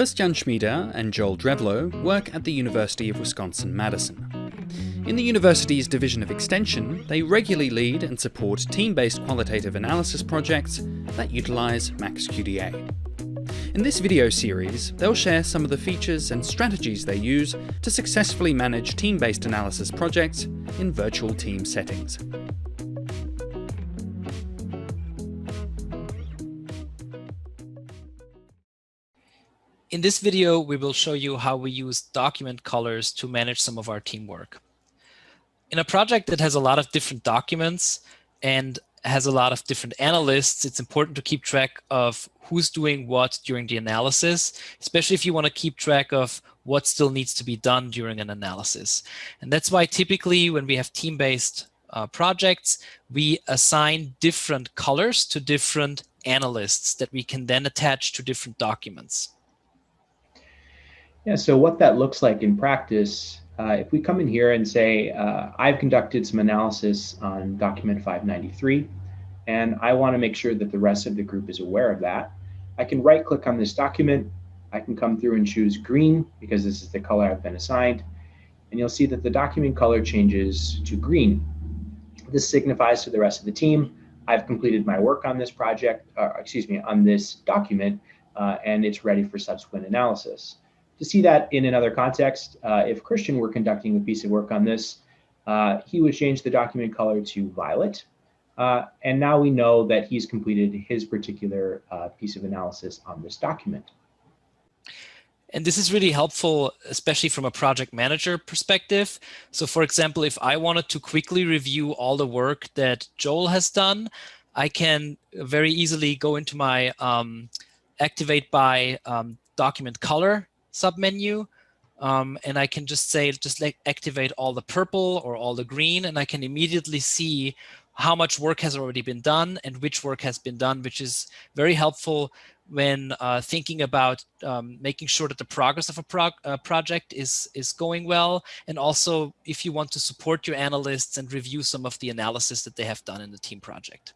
Christian Schmieder and Joel Drevlo work at the University of Wisconsin-Madison. In the university's Division of Extension, they regularly lead and support team-based qualitative analysis projects that utilize MAXQDA. In this video series, they'll share some of the features and strategies they use to successfully manage team-based analysis projects in virtual team settings. In this video, we will show you how we use document colors to manage some of our teamwork. In a project that has a lot of different documents and has a lot of different analysts, it's important to keep track of who's doing what during the analysis, especially if you want to keep track of what still needs to be done during an analysis. And that's why typically when we have team-based projects, we assign different colors to different analysts that we can then attach to different documents. Yeah, so what that looks like in practice, if we come in here and say, I've conducted some analysis on document 593, and I want to make sure that the rest of the group is aware of that, I can right-click on this document. I can come through and choose green because this is the color I've been assigned, and you'll see that the document color changes to green. This signifies to the rest of the team, I've completed my work on this project, on this document, and it's ready for subsequent analysis. To see that in another context, if Christian were conducting a piece of work on this, he would change the document color to violet. And now we know that he's completed his particular piece of analysis on this document. And this is really helpful, especially from a project manager perspective. So for example, if I wanted to quickly review all the work that Joel has done, I can very easily go into my Activate by Document Color submenu, and I can just say, activate all the purple or all the green, and I can immediately see how much work has already been done and which work has been done, which is very helpful when thinking about making sure that the progress of a project is going well, and also if you want to support your analysts and review some of the analysis that they have done in the team project.